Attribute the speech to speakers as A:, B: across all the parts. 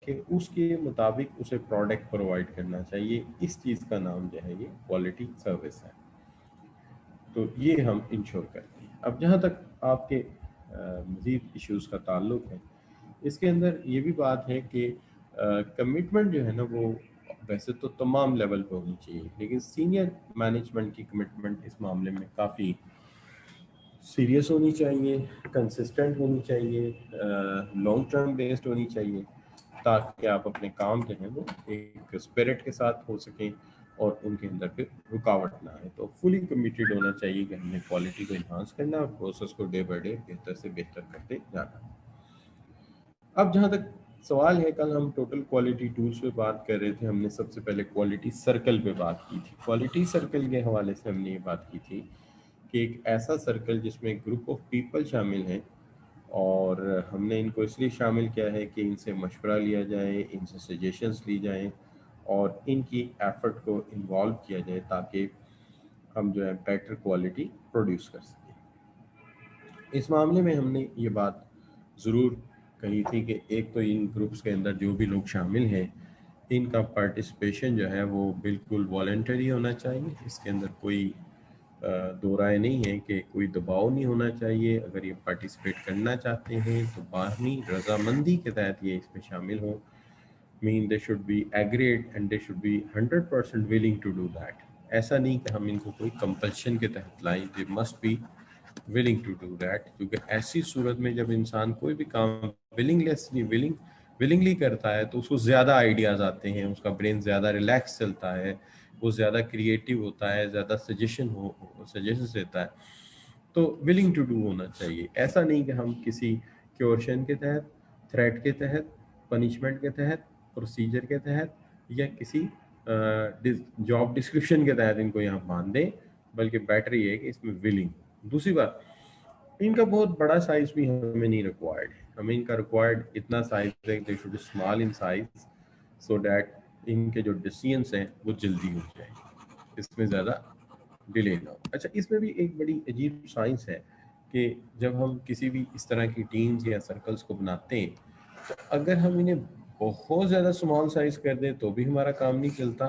A: कि उसके मुताबिक उसे प्रोडक्ट प्रोवाइड करना चाहिए। इस चीज़ का नाम जो है ये क्वालिटी सर्विस है। तो ये हम इंश्योर करते हैं। अब जहाँ तक आपके मज़ीद इश्यूज़ का ताल्लुक है, इसके अंदर ये भी बात है कि कमिटमेंट जो है ना वो वैसे तो तमाम लेवल पे होनी चाहिए, लेकिन सीनियर मैनेजमेंट की कमिटमेंट इस मामले में काफ़ी सीरियस होनी चाहिए, कंसिस्टेंट होनी चाहिए, लॉन्ग टर्म बेस्ड होनी चाहिए, ताकि आप अपने काम जो है वो एक स्पिरिट के साथ हो सकें और उनके अंदर फिर रुकावट ना आए। तो फुली कमिटेड होना चाहिए कि हमने क्वालिटी को इन्हांस करना और प्रोसेस को डे बाय डे बेहतर से बेहतर करते जाना। अब जहाँ तक सवाल है, कल हम टोटल क्वालिटी टूल्स पे बात कर रहे थे, हमने सबसे पहले क्वालिटी सर्कल पे बात की थी। क्वालिटी सर्कल के हवाले से हमने ये बात की थी कि एक ऐसा सर्कल जिसमें ग्रुप ऑफ पीपल शामिल हैं, और हमने इनको इसलिए शामिल किया है कि इनसे मशवरा लिया जाए, इनसे सजेशंस ली जाएं और इनकी एफर्ट को इन्वॉल्व किया जाए ताकि हम जो है बेटर क्वालिटी प्रोड्यूस कर सकें। इस मामले में हमने ये बात ज़रूर कही थी कि एक तो इन ग्रुप्स के अंदर जो भी लोग शामिल हैं, इनका पार्टिसिपेशन जो है वो बिल्कुल वॉलंटरी होना चाहिए। इसके अंदर कोई दो राय नहीं है कि कोई दबाव नहीं होना चाहिए। अगर ये पार्टिसिपेट करना चाहते हैं तो बाहमी रजामंदी के तहत ये इसमें शामिल हों। Mean they should be agreed and they should be 100% willing to do that. ऐसा नहीं कि हम इनको कोई कंपल्शन के तहत लाएं, they must be willing to do that, क्योंकि ऐसी सूरत में जब इंसान कोई भी काम विलिंगली करता है तो उसको ज़्यादा आइडियाज़ आते हैं, उसका ब्रेन ज़्यादा रिलैक्स चलता है, वो ज़्यादा क्रिएटिव होता है, ज़्यादा सजेशन देता है। तो विलिंग टू डू होना चाहिए। ऐसा नहीं कि हम किसी क्योर्शन के तहत, थ्रेट के तहत, पनिशमेंट के तहत, प्रोसीजर के तहत या किसी जॉब डिस्क्रिप्शन के तहत इनको यहाँ बांध दें, बल्कि बेटर ये है कि इसमें विलिंग। दूसरी बात, इनका बहुत बड़ा साइज भी हमें नहीं रिक्वायर्ड है। हमें इनका रिक्वायर्ड इतना साइज है, they should small in size so that इनके जो डिसीजंस हैं वो जल्दी हो जाए, इसमें ज़्यादा डिले ना हो। अच्छा, इसमें भी एक बड़ी अजीब साइंस है कि जब हम किसी भी इस तरह की टीम्स या सर्कल्स को बनाते हैं, तो अगर हम इन्हें बहुत ज़्यादा स्मॉल साइज कर दें तो भी हमारा काम नहीं चलता।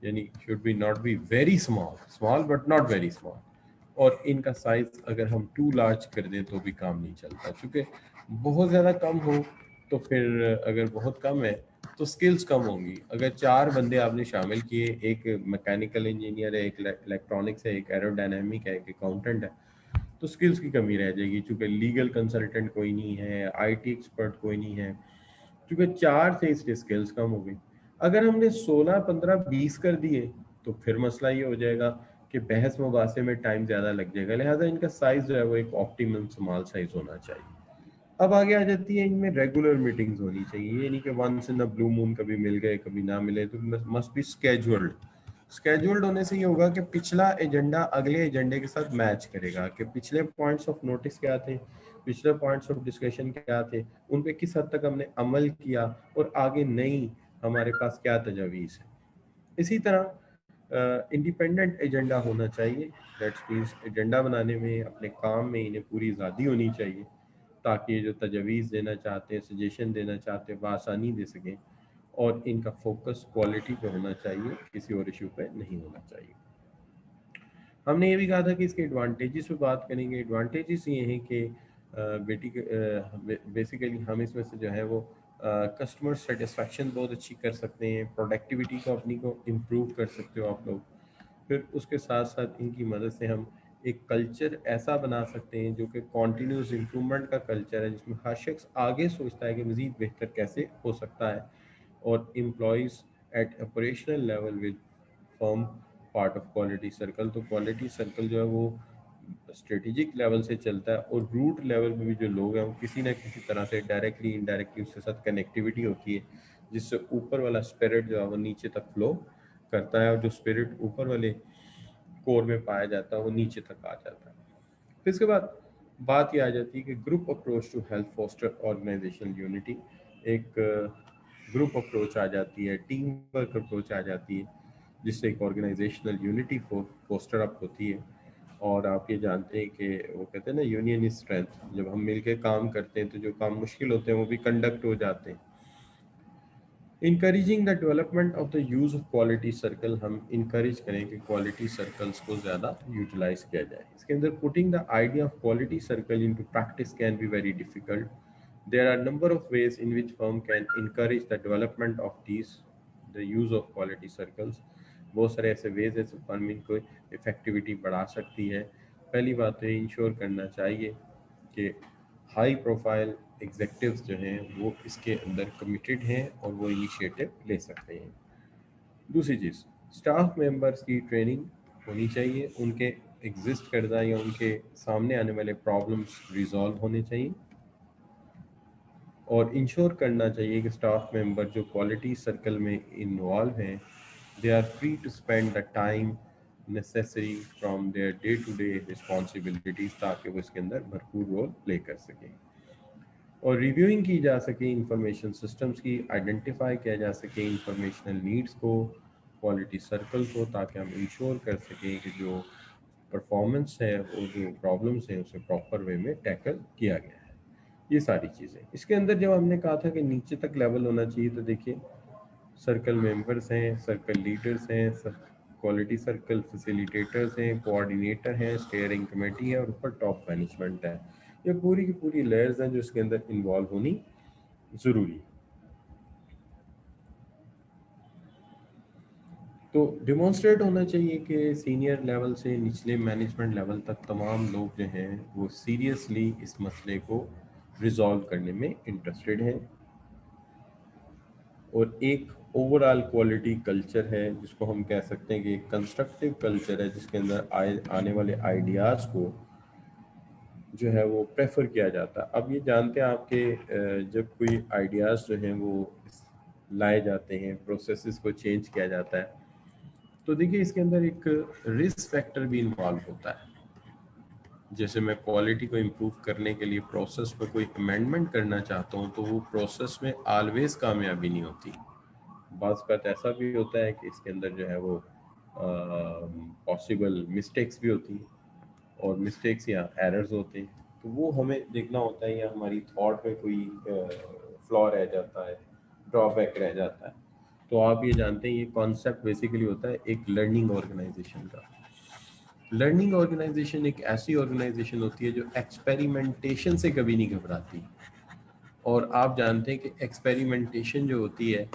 A: यानी should be not be very small, small but not very small. और इनका साइज अगर हम टू लार्ज कर दें तो भी काम नहीं चलता, क्योंकि बहुत ज़्यादा कम हो तो फिर अगर बहुत कम है तो स्किल्स कम होंगी। अगर 4 बंदे आपने शामिल किए, एक मैकेनिकल इंजीनियर है, एक इलेक्ट्रॉनिक्स है, एक एरोडायनामिक है, एक अकाउंटेंट है, तो स्किल्स की कमी रह जाएगी। चूँकि लीगल कंसल्टेंट कोई नहीं है, आईटी एक्सपर्ट कोई नहीं है, क्योंकि 4 से इसलिए स्किल्स कम हो गई। अगर हमने 16, 15, 20 कर दिए तो फिर मसला ये हो जाएगा कि बहस मुबासे में टाइम ज़्यादा लग जाएगा। लिहाजा इनका साइज़ जो है वो एक ऑप्टिमम स्मॉल साइज़ होना चाहिए। अब आगे आ जाती है, इनमें रेगुलर मीटिंग्स होनी चाहिए। ये नहीं कि once in a blue moon कभी मिल गए कभी ना मिले, तो मस्ट बी स्केड्यूल्ड। स्केड्यूल्ड होने से ये होगा कि पिछला एजेंडा अगले एजेंडे के साथ मैच करेगा, कि पिछले पॉइंट्स ऑफ नोटिस क्या थे, पिछले पॉइंट्स ऑफ डिस्कशन क्या थे, उन पे किस हद तक हमने अमल किया और आगे नई हमारे पास क्या तजावीज़ है। इसी तरह इंडिपेंडेंट एजेंडा होना चाहिए। दैट्स मीन्स एजेंडा बनाने में, अपने काम में इन्हें पूरी आज़ादी होनी चाहिए, ताकि ये जो तजवीज़ देना चाहते हैं, सजेशन देना चाहते हैं, बआसानी दे सकें। और इनका फोकस क्वालिटी पे होना चाहिए, किसी और इशू पे नहीं होना चाहिए। हमने ये भी कहा था कि इसके एडवांटेजेस पे बात करेंगे। एडवांटेजेस ये हैं कि बेसिकली हम इसमें से जो है वो कस्टमर सेटिस्फेक्शन बहुत अच्छी कर सकते हैं, प्रोडक्टिविटी को अपनी को इम्प्रूव कर सकते हो आप लोग। फिर उसके साथ साथ इनकी मदद से हम एक कल्चर ऐसा बना सकते हैं जो कि कॉन्टीन्यूस इम्प्रूवमेंट का कल्चर है, जिसमें हर शख्स आगे सोचता है कि मज़ीद बेहतर कैसे हो सकता है। और employees at operational level will form part of quality circle. तो क्वालिटी सर्कल जो है वो स्ट्रेटेजिक लेवल से चलता है, और रूट लेवल पे भी जो लोग हैं वो किसी ना किसी तरह से डायरेक्टली इनडायरेक्टली उसके साथ कनेक्टिविटी होती है, जिससे ऊपर वाला स्पिरिट जो है वो नीचे तक फ्लो करता है, और जो स्पिरिट ऊपर वाले कोर में पाया जाता है वो नीचे तक आ जाता है। फिर इसके बाद बात ये आ जाती है कि group approach to help foster organisational unity. एक ग्रुप अप्रोच आ जाती है, टीम वर्क अप्रोच आ जाती है, जिससे एक ऑर्गेनाइजेशनल यूनिटी फोस्टर अप होती है। और आप ये जानते हैं कि वो कहते हैं ना, यूनियन इज स्ट्रेंथ। जब हम मिलकर काम करते हैं तो जो काम मुश्किल होते हैं वो भी कंडक्ट हो जाते हैं। Encouraging the development of the use of quality circle, हम इंकरेज करें कि क्वालिटी सर्कल्स को ज़्यादा यूटिलाइज किया जाए। इसके अंदर putting the idea of quality circle into practice can be very difficult. There are number of ways in which firm can encourage the development of these the use of quality circles. बहुत सारे ऐसे veg है firm इनको effectivity बढ़ा सकती है। पहली बात तो इंश्योर करना चाहिए कि हाई प्रोफाइल एग्जेक्टिव्स जो हैं वो इसके अंदर कमिटेड हैं और वो इनिशिएटिव ले सकते हैं। दूसरी चीज़, स्टाफ मेंबर्स की ट्रेनिंग होनी चाहिए, उनके एग्जिस्ट करदा या उनके सामने आने वाले प्रॉब्लम्स रिजॉल्व होने चाहिए, और इंश्योर करना चाहिए कि स्टाफ मेंबर जो क्वालिटी सर्कल में इन्वॉल्व हैं they are free to spend the time necessary from their day to day responsibilities, ताकि वो इसके अंदर भरपूर रोल प्ले कर सकें। और रिव्यूइंग की जा सके इंफॉर्मेशन सिस्टम्स की, आइडेंटिफाई किया जा सके इंफॉर्मेशनल नीड्स को, क्वालिटी सर्कल को, ताकि हम इंश्योर कर सकें कि जो परफॉर्मेंस है और जो प्रॉब्लम्स हैं उसे प्रॉपर वे में टैकल किया गया है। ये सारी चीज़ें इसके अंदर, जब हमने कहा था कि नीचे तक लेवल होना चाहिए, तो देखिए सर्कल मेंबर्स हैं, सर्कल लीडर्स हैं, क्वालिटी सर्कल फैसिलिटेटर्स हैं, कोऑर्डिनेटर हैं, स्टीयरिंग कमेटी है और ऊपर टॉप मैनेजमेंट है। ये पूरी की पूरी लेयर्स हैं जो इसके अंदर इन्वॉल्व होनी ज़रूरी है। तो डिमॉन्स्ट्रेट होना चाहिए कि सीनियर लेवल से निचले मैनेजमेंट लेवल तक तमाम लोग जो हैं वो सीरियसली इस मसले को रिजॉल्व करने में इंटरेस्टेड हैं, और एक ओवरऑल क्वालिटी कल्चर है जिसको हम कह सकते हैं कि एक कंस्ट्रक्टिव कल्चर है, जिसके अंदर आने वाले आइडियाज़ को जो है वो प्रेफर किया जाता है। अब ये जानते हैं आपके जब कोई आइडियाज़ जो हैं वो लाए जाते हैं, प्रोसेसेस को चेंज किया जाता है, तो देखिए इसके अंदर एक रिस्क फैक्टर भी इन्वॉल्व होता है। जैसे मैं क्वालिटी को इम्प्रूव करने के लिए प्रोसेस में कोई अमेंडमेंट करना चाहता हूँ, तो वो प्रोसेस में ऑलवेज कामयाबी नहीं होती। बाज़ बात ऐसा भी होता है कि इसके अंदर जो है वो पॉसिबल मिस्टेक्स भी होती हैं, और मिस्टेक्स या एरर्स होते हैं, तो वो हमें देखना होता है, या हमारी थॉट में कोई फ्लॉ रह जाता है, ड्रॉबैक रह जाता है। तो आप ये जानते हैं ये कॉन्सेप्ट बेसिकली होता है एक लर्निंग ऑर्गेनाइजेशन का। लर्निंग ऑर्गेनाइजेशन एक ऐसी ऑर्गेनाइजेशन होती है जो एक्सपेरिमेंटेशन से कभी नहीं घबराती, और आप जानते हैं कि एक्सपेरिमेंटेशन जो होती है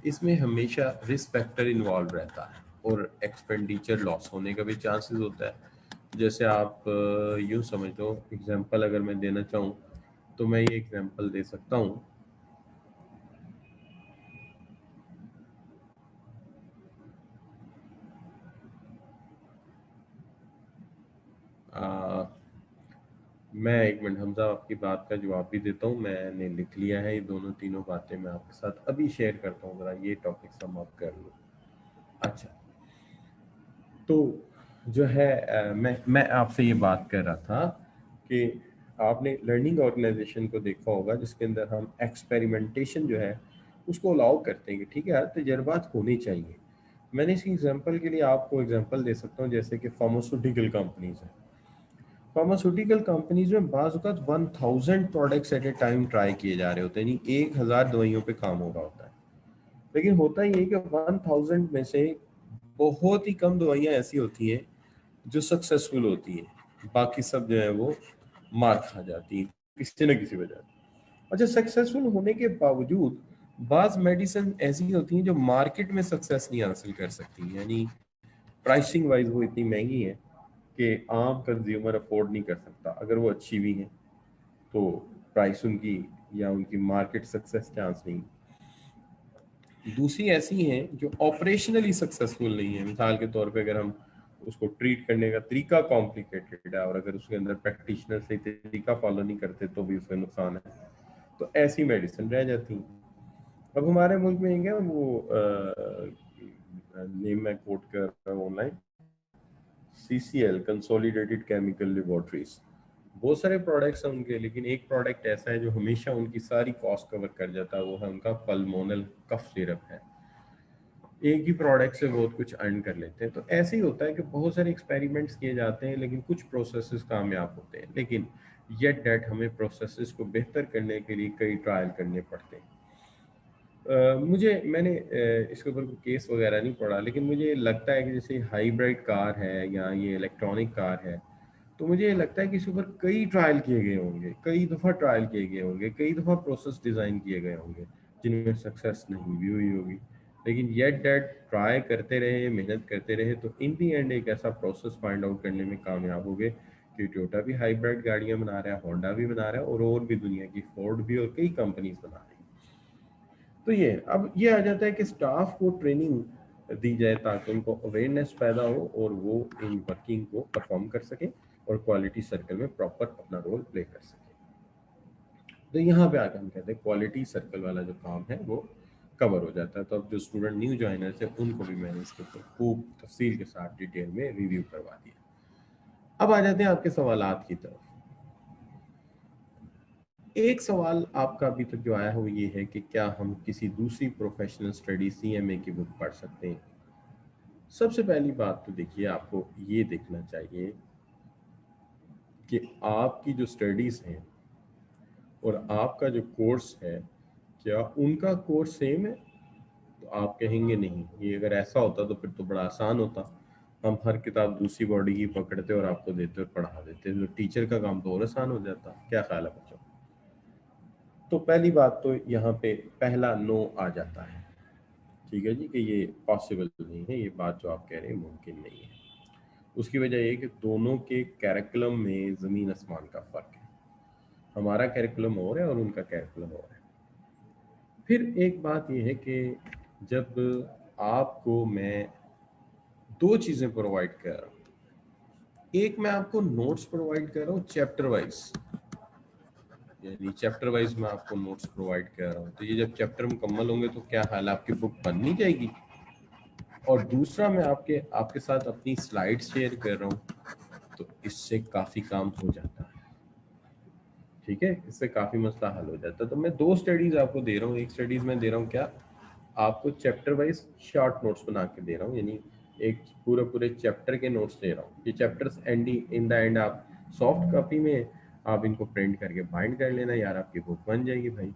A: इसमें हमेशा रिस्क फैक्टर इन्वॉल्व रहता है और एक्सपेंडिचर लॉस होने का भी चांसेस होता है। जैसे आप यूँ समझ लो, एग्जांपल अगर मैं देना चाहूँ तो मैं ये एग्जांपल दे सकता हूँ। मैं एक मिनट हमजा आपकी बात का जवाब भी देता हूँ, मैंने लिख लिया है, ये दोनों तीनों बातें मैं आपके साथ अभी शेयर करता हूँ, ज़रा ये टॉपिक सम अप कर लो। अच्छा, तो जो है मैं आपसे ये बात कर रहा था कि आपने लर्निंग ऑर्गेनाइजेशन को देखा होगा जिसके अंदर हम एक्सपेरिमेंटेशन जो है उसको अलाउ करते हैं कि ठीक है यार तजर्बात होने चाहिए। मैंने इसकी एग्जांपल के लिए आपको एग्जांपल दे सकता हूँ, जैसे कि फार्मास्यूटिकल कंपनीज हैं। फार्मास्यूटिकल कंपनीज में बाज़ औक़ात 1000 products at A time try किए जा रहे होते हैं, यानी 1000 दवाइयों पे काम हो रहा होता है। लेकिन होता ही है कि 1000 में से बहुत ही कम दवाइयाँ ऐसी होती हैं जो सक्सेसफुल होती हैं, बाकी सब जो है वो मार खा जाती हैं किसी न किसी वजह से। अच्छा, सक्सेसफुल होने के बावजूद बाज़ मेडिसिन ऐसी होती हैं जो मार्केट में सक्सेस नहीं हासिल कर सकती, यानी प्राइसिंग वाइज वो इतनी महंगी है कि आम कंज्यूमर अफोर्ड नहीं कर सकता। अगर वो अच्छी भी हैं तो प्राइस उनकी या उनकी मार्केट सक्सेस चांस नहीं। दूसरी ऐसी हैं जो ऑपरेशनली सक्सेसफुल नहीं है, मिसाल के तौर पे अगर हम उसको ट्रीट करने का तरीका कॉम्प्लिकेटेड है और अगर उसके अंदर प्रैक्टिशनर सही तरीका फॉलो नहीं करते तो भी उसका नुकसान है, तो ऐसी मेडिसिन रह जाती हैं। अब हमारे मुल्क में क्या वो नेम मैं कोट कर रहा हूँ online, CCL consolidated chemical laboratories, बहुत सारे प्रोडक्ट्स हैं उनके, लेकिन एक प्रोडक्ट ऐसा है जो हमेशा उनकी सारी कॉस्ट कवर कर जाता है, वो है उनका पल्मोनल कफ सिरप है। एक ही प्रोडक्ट से बहुत कुछ अर्न कर लेते हैं। तो ऐसे ही होता है कि बहुत सारे एक्सपेरिमेंट्स किए जाते हैं लेकिन कुछ प्रोसेसेस कामयाब होते हैं, लेकिन येट डेट हमें प्रोसेसेस को बेहतर करने के लिए कई ट्रायल करने पड़ते हैं। मैंने इसके ऊपर कोई केस वगैरह नहीं पढ़ा, लेकिन मुझे लगता है कि जैसे हाइब्रिड कार है या ये इलेक्ट्रॉनिक कार है, तो मुझे ये लगता है कि इसके ऊपर कई ट्रायल किए गए होंगे, कई दफ़ा ट्रायल किए गए होंगे, कई दफ़ा प्रोसेस डिज़ाइन किए गए होंगे, जिनमें सक्सेस नहीं भी हुई होगी, लेकिन येट डेट ट्राई करते रहे, मेहनत करते रहे, तो इन दी एंड एक ऐसा प्रोसेस फाइंड आउट करने में कामयाब हो गए कि टोयोटा भी हाइब्रिड गाड़ियाँ बना रहा है, होंडा भी बना रहा है, और भी दुनिया की फोर्ड भी और कई कंपनीज बना रही है। तो ये अब ये आ जाता है कि स्टाफ को ट्रेनिंग दी जाए ताकि उनको अवेयरनेस पैदा हो और वो इन वर्किंग को परफॉर्म कर सके और क्वालिटी सर्कल में प्रॉपर अपना रोल प्ले कर सके। तो यहाँ पे आके हम कहते हैं क्वालिटी सर्कल वाला जो काम है वो कवर हो जाता है। तो अब जो स्टूडेंट न्यू ज्वाइनर्स है उनको भी मैंने इसके ऊपर खूब तफसील के साथ डिटेल में रिव्यू करवा दिया। अब आ जाते हैं आपके सवालात की तरफ। एक सवाल आपका अभी तक जो आया है वो ये है कि क्या हम किसी दूसरी प्रोफेशनल स्टडी सीएमए की बुक पढ़ सकते हैं। सबसे पहली बात तो देखिए, आपको ये देखना चाहिए कि आपकी जो स्टडीज हैं और आपका जो कोर्स है, क्या उनका कोर्स सेम है। तो आप कहेंगे नहीं, ये अगर ऐसा होता तो फिर तो बड़ा आसान होता, हम हर किताब दूसरी बॉडी की पकड़ते और आपको देते और पढ़ा देते, तो टीचर का काम तो और आसान हो जाता। क्या ख्याल है बच्चों। तो पहली बात तो यहाँ पे पहला नो आ जाता है, ठीक है जी, कि ये पॉसिबल नहीं है, ये बात जो आप कह रहे हैं मुमकिन नहीं है। उसकी वजह ये कि दोनों के कैरिकुलम में ज़मीन आसमान का फ़र्क है। हमारा कैरिकुलम और है और उनका कैरिकुलम और है। फिर एक बात ये है कि जब आपको मैं दो चीज़ें प्रोवाइड कर रहा हूँ, एक मैं आपको नोट्स प्रोवाइड कर रहा हूँ चैप्टर वाइज, यानी चैप्टर वाइज मैं आपको नोट्स प्रोवाइड कर रहा हूँ, तो ये जब चैप्टर मुकम्मल होंगे तो क्या हाल, आपकी बुक बन नहीं जाएगी। और दूसरा मैं आपके आपके साथ अपनी स्लाइड शेयर कर रहा हूँ, तो इससे काफ़ी काम हो जाता है, ठीक है, इससे काफ़ी मसला हल हो जाता है। तो मैं दो स्टडीज़ आपको दे रहा हूँ। एक स्टडीज़ मैं दे रहा हूँ क्या, आपको चैप्टर वाइज शॉर्ट नोट्स बना के दे रहा हूँ, यानी एक पूरे पूरे चैप्टर के नोट्स दे रहा हूँ। ये चैप्टर्स इन द एंड आप सॉफ्ट कॉपी में आप इनको प्रिंट करके बाइंड कर लेना यार, आपकी बुक बन जाएगी भाई।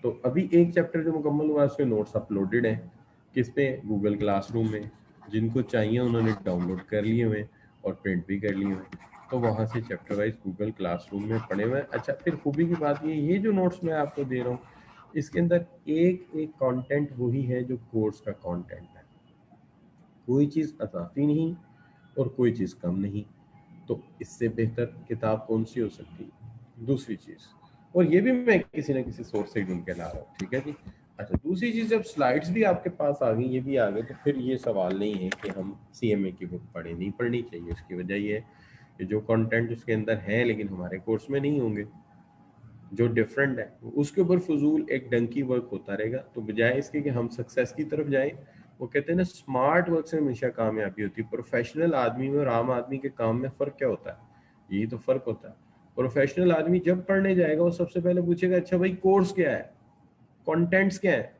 A: तो अभी एक चैप्टर जो मुकम्मल हुआ है उसके नोट्स अपलोडेड हैं, किस पे, गूगल क्लासरूम में। जिनको चाहिए उन्होंने डाउनलोड कर लिए हुए और प्रिंट भी कर लिए हुए, तो वहाँ से चैप्टर वाइज गूगल क्लासरूम में पढ़े हुए हैं। अच्छा, फिर खूबी की बात ये जो नोट्स मैं आपको दे रहा हूँ, इसके अंदर एक एक कंटेंट वही है जो कोर्स का कंटेंट है, कोई चीज़ अजाफी नहीं और कोई चीज़ कम नहीं। तो इससे बेहतर किताब कौन सी हो सकती है। दूसरी चीज़, और ये भी मैं किसी ना किसी सोर्स से ढूंढ के ला रहा हूँ, ठीक है जी। अच्छा, दूसरी चीज़, जब स्लाइड्स भी आपके पास आ गई, ये भी आ गए, तो फिर ये सवाल नहीं है कि हम सीएमए की बुक पढ़े, नहीं पढ़नी चाहिए। उसकी वजह ये है कि जो कंटेंट उसके अंदर है लेकिन हमारे कोर्स में नहीं होंगे, जो डिफरेंट है, उसके ऊपर फजूल एक डंकी वर्क होता रहेगा। तो बजाय इसके कि हम सक्सेस की तरफ जाएं, वो कहते हैं ना, स्मार्ट वर्क से हमेशा कामयाबी होती है। प्रोफेशनल आदमी में और आम आदमी के काम में फ़र्क क्या होता है, यही तो फ़र्क होता है। प्रोफेशनल आदमी जब पढ़ने जाएगा वो सबसे पहले पूछेगा, अच्छा भाई कोर्स क्या है, कंटेंट्स क्या है,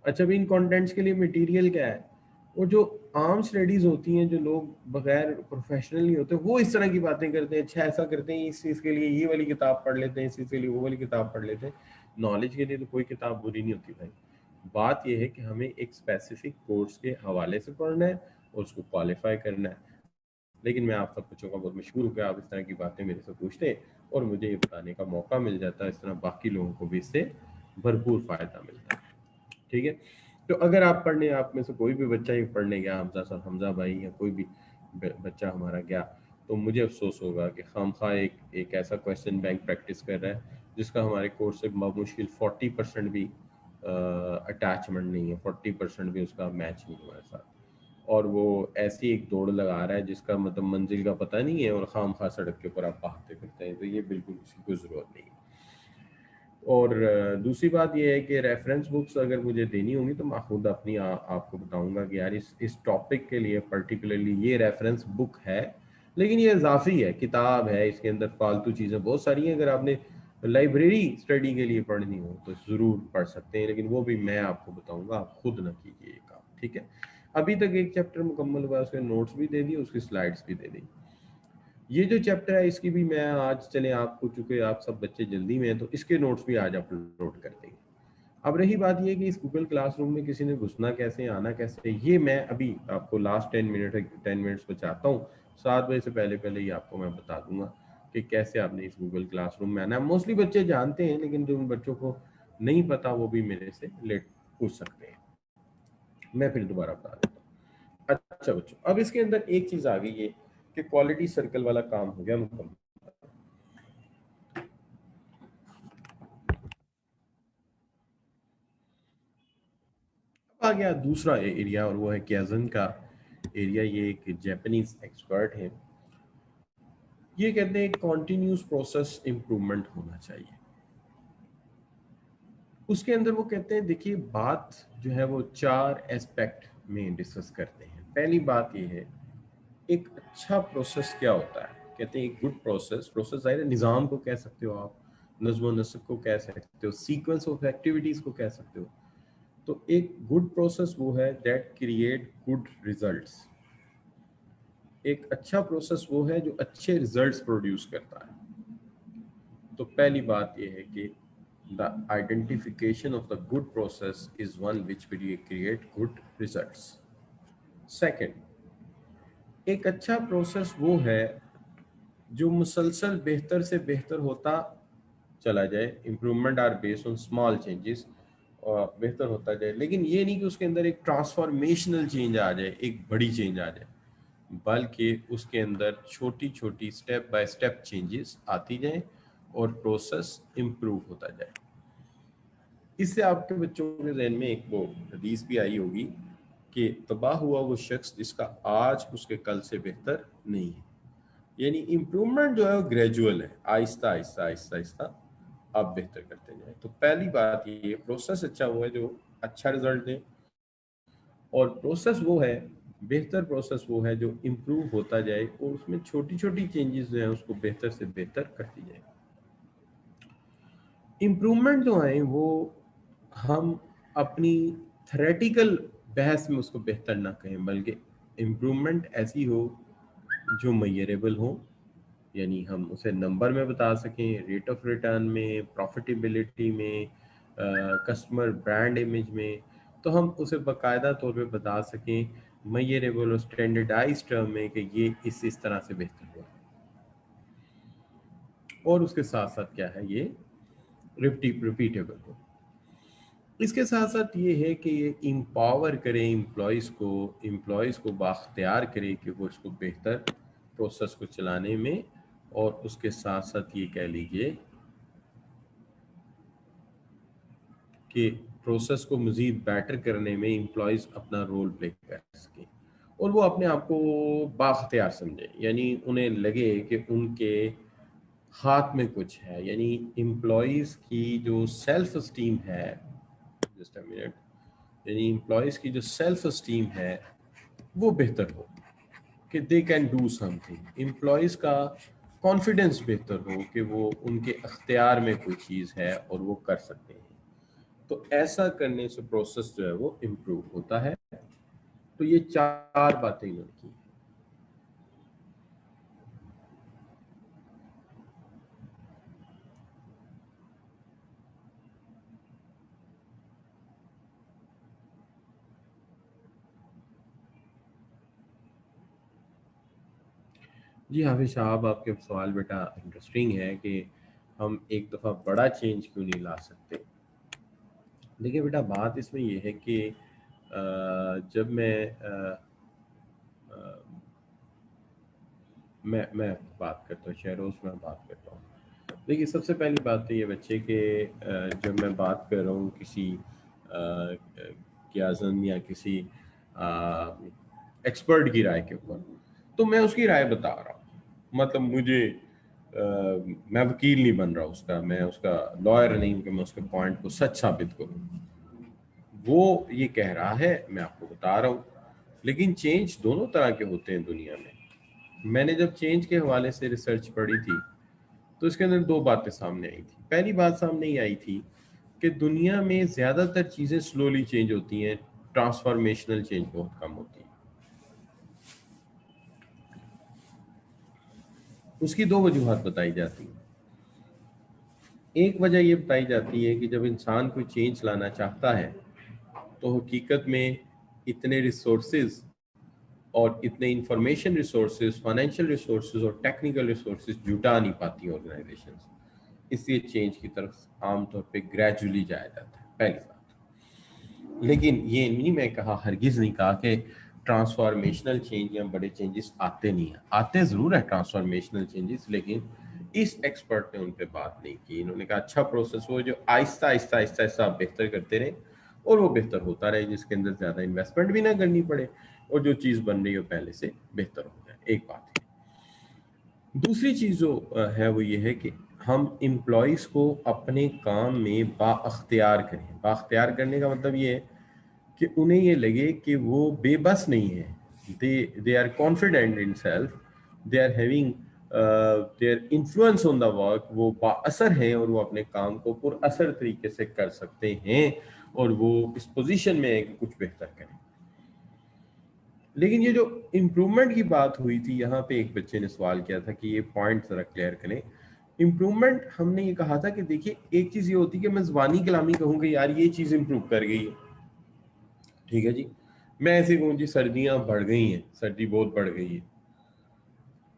A: अच्छा भाई इन कंटेंट्स के लिए मटेरियल क्या है। और जो आम स्टडीज होती हैं, जो लोग बगैर प्रोफेशनल नहीं होते, वो इस तरह की बातें करते हैं, अच्छा ऐसा करते हैं, इस चीज़ के लिए ये वाली किताब पढ़ लेते हैं, इस चीज़ के लिए वो वाली किताब पढ़ लेते हैं। नॉलेज के लिए तो कोई किताब बुरी नहीं होती भाई। बात यह है कि हमें एक स्पेसिफिक कोर्स के हवाले से पढ़ना है और उसको क्वालिफाई करना है। लेकिन मैं आप सब बच्चों का बहुत मशहूर हूँ कि आप इस तरह की बातें मेरे से पूछते हैं और मुझे ये बताने का मौका मिल जाता है। इस तरह बाकी लोगों को भी इससे भरपूर फ़ायदा मिलता है, ठीक है। तो अगर आप पढ़ने, आप में से कोई भी बच्चा ही पढ़ने गया, हमजा सर, हमजा भाई, या कोई भी बच्चा हमारा गया, तो मुझे अफसोस होगा कि खामखा एक ऐसा क्वेश्चन बैंक प्रैक्टिस कर रहा है जिसका हमारे कोर्स से मुश्किल 40% भी अटैचमेंट नहीं है, 40% भी उसका मैच नहीं हुआ है साथ, और वो ऐसी एक दौड़ लगा रहा है जिसका मतलब मंजिल का पता नहीं है, और खामखा सड़क के ऊपर आप भागते फिरते हैं। तो ये बिल्कुल उसकी कोई ज़रूरत नहीं है। और दूसरी बात यह है कि रेफरेंस बुक्स अगर मुझे देनी होंगी तो मैं खुद अपनी आपको बताऊंगा कि यार इस टॉपिक के लिए पर्टिकुलरली ये रेफरेंस बुक है, लेकिन ये इजाफी है, किताब है, इसके अंदर फालतू चीज़ें बहुत सारी हैं। अगर आपने लाइब्रेरी स्टडी के लिए पढ़नी हो तो ज़रूर पढ़ सकते हैं, लेकिन वो भी मैं आपको बताऊंगा, आप खुद ना कीजिए ये काम, ठीक है। अभी तक एक चैप्टर मुकम्मल हुआ, उसके नोट्स भी दे दिए, उसकी स्लाइड्स भी दे दी। ये जो चैप्टर है इसकी भी मैं आज, चले आपको, चूंकि आप सब बच्चे जल्दी में हैं तो इसके नोट्स भी आज अपलोड कर देंगे। अब रही बात ये कि इस गूगल क्लासरूम में किसी ने घुसना कैसे, आना कैसे, ये मैं अभी आपको लास्ट 10 मिनट्स बचाता हूँ। 7 बजे से पहले पहले ही आपको मैं बता दूंगा कि कैसे आपने इस गूगल क्लासरूम में आना है। मोस्टली बच्चे जानते हैं, लेकिन जो उन बच्चों को नहीं पता वो भी मेरे से लेट पूछ सकते हैं। मैं फिर दोबारा बता देता हूँ। अच्छा बच्चों, अब इसके अंदर एक चीज आ गई है कि क्वालिटी सर्कल वाला काम हो गया मुकम्मल। आ गया दूसरा एरिया, और वो है क्याजन का एरिया। ये एक जापानीज एक्सपर्ट है। ये कहते हैं कॉन्टिन्यूस प्रोसेस इंप्रूवमेंट होना चाहिए। उसके अंदर वो कहते हैं, देखिए बात जो है वो 4 एस्पेक्ट में डिस्कस करते हैं। पहली बात ये है, एक अच्छा प्रोसेस क्या होता है। कहते हैं एक गुड प्रोसेस, प्रोसेस जाहिर है निज़ाम को कह सकते हो आप, नज़्म नस्क को कह सकते हो, सीक्वेंस ऑफ एक्टिविटीज को कह सकते हो। तो एक गुड प्रोसेस वो है दैट क्रिएट गुड रिजल्ट्स। एक अच्छा प्रोसेस वो है जो अच्छे रिजल्ट्स प्रोड्यूस करता है। तो पहली बात यह है कि the identification of the good process is one which will create good results. Second, एक अच्छा प्रोसेस वो है जो मुसलसल बेहतर से बेहतर होता चला जाए। Improvement are based on small changes, और बेहतर होता जाए, लेकिन ये नहीं कि उसके अंदर एक ट्रांसफॉर्मेशनल चेंज आ जाए, एक बड़ी चेंज आ जाए, बल्कि उसके अंदर छोटी छोटी स्टेप बाय स्टेप चेंजेस आती जाएं और प्रोसेस इम्प्रूव होता जाए। इससे आपके बच्चों के जहन में एक वो हदीस भी आई होगी कि तबाह हुआ वो शख्स जिसका आज उसके कल से बेहतर नहीं है। यानी इम्प्रूवमेंट जो है वो ग्रेजुअल है, आहिस्ता आहिस्ता आहिस्ता आहिस्ता आप बेहतर करते जाए। तो पहली बात ये, प्रोसेस अच्छा हुआ है जो अच्छा रिजल्ट दे, और प्रोसेस वो है, बेहतर प्रोसेस वो है जो इम्प्रूव होता जाए और उसमें छोटी छोटी चेंजेस जो है उसको बेहतर से बेहतर करती जाए। इम्प्रूवमेंट जो है वो हम अपनी थ्योरेटिकल बहस में उसको बेहतर ना कहें, बल्कि इम्प्रूवमेंट ऐसी हो जो मेजरेबल हो, यानी हम उसे नंबर में बता सकें, रेट ऑफ रिटर्न में, प्रॉफिटेबिलिटी में, कस्टमर ब्रांड इमेज में। तो हम उसे बाकायदा तौर पे बता सकें मेजरेबल और स्टैंडर्डाइज टर्म में कि ये इस तरह से बेहतर हुआ। और उसके साथ साथ क्या है, ये रिपीटेबल हो। इसके साथ साथ ये है कि ये इम्पावर करें एम्प्लॉयज़ को बाख्तियार करें कि वो इसको बेहतर प्रोसेस को चलाने में, और उसके साथ साथ ये कह लीजिए कि प्रोसेस को मज़ीद बेटर करने में एम्प्लॉयज़ अपना रोल प्ले कर सकें और वो अपने आप को बाख्तियार समझें। यानी उन्हें लगे कि उनके हाथ में कुछ है, यानी एम्प्लॉयज़ की जो सेल्फ स्टीम है, जस्ट अ मिनट, यानी एम्प्लॉयज़ की जो सेल्फ स्टीम है वो बेहतर हो कि they can do something. Employees का कॉन्फिडेंस बेहतर हो कि वो उनके अख्तियार में कोई चीज़ है और वो कर सकते हैं। तो ऐसा करने से प्रोसेस जो है वो इम्प्रूव होता है। तो ये 4 बातें इन्होंने की। जी हाफिज साहब, आपके सवाल बेटा इंटरेस्टिंग है कि हम एक दफ़ा बड़ा चेंज क्यों नहीं ला सकते। देखिए बेटा, बात इसमें यह है कि जब अ, मैं बात करता हूँ, शहरोज में बात करता हूँ। देखिए सबसे पहली बात तो ये बच्चे के, जब मैं बात कर रहा हूँ किसी कियाजन या किसी एक्सपर्ट की राय के ऊपर, तो मैं उसकी राय बता रहा हूँ। मतलब मुझे मैं वकील नहीं बन रहा उसका, मैं उसका लॉयर नहीं कि मैं उसके पॉइंट को सच साबित करूँ। वो ये कह रहा है, मैं आपको बता रहा हूँ। लेकिन चेंज दोनों तरह के होते हैं दुनिया में। मैंने जब चेंज के हवाले से रिसर्च पढ़ी थी तो इसके अंदर 2 बातें सामने आई थी। पहली बात सामने ये आई थी कि दुनिया में ज़्यादातर चीज़ें स्लोली चेंज होती हैं, ट्रांसफॉर्मेशनल चेंज बहुत कम होती है। उसकी 2 वजूहत बताई जाती हैं। एक वजह ये बताई जाती है कि जब इंसान कोई चेंज लाना चाहता है तो हकीकत में इतने रिसोर्सेज और इतने इंफॉर्मेशन रिसोर्सेज, फाइनेंशियल रिसोर्सेज और टेक्निकल रिसोर्सेज जुटा नहीं पाती ऑर्गेनाइजेशंस, इसलिए चेंज की तरफ आमतौर पे ग्रेजुअली जाया जाता है, पहली बात। लेकिन ये नहीं मैं कहा, हरगिज नहीं कहा कि ट्रांसफॉर्मेशनल चेंज या बड़े चेंजेस आते नहीं हैं, आते ज़रूर है ट्रांसफॉर्मेशनल चेंजेस, लेकिन इस एक्सपर्ट ने उन पे बात नहीं की। इन्होंने कहा अच्छा प्रोसेस हो जो आहिस्ता आहिस्ता आहिस्ता आहिस्ता आप बेहतर करते रहे और वो बेहतर होता रहे, जिसके अंदर ज़्यादा इन्वेस्टमेंट भी ना करनी पड़े और जो चीज़ बन रही हो पहले से बेहतर हो जाए। एक बात है। दूसरी चीज़ जो है वो ये है कि हम एम्प्लॉयज़ को अपने काम में बाअख्तियार करें। बाअख्तियार करने का मतलब ये है कि उन्हें ये लगे कि वो बेबस नहीं है, they are confident in self, they are having their influence on the work, वो बाअसर हैं और वो अपने काम को पुरअसर तरीके से कर सकते हैं और वो इस पोजीशन में है कि कुछ बेहतर करें। लेकिन ये जो इम्प्रूवमेंट की बात हुई थी, यहाँ पे एक बच्चे ने सवाल किया था कि ये पॉइंट जरा क्लियर करें। इम्प्रूवमेंट हमने ये कहा था कि देखिए एक चीज़ ये होती है कि मैं ज़बानी कलामी कहूँ कि यार ये चीज़ इम्प्रूव कर गई है, ठीक है जी। मैं ऐसे कहूँ जी सर्दियाँ बढ़ गई हैं, सर्दी बहुत बढ़ गई है,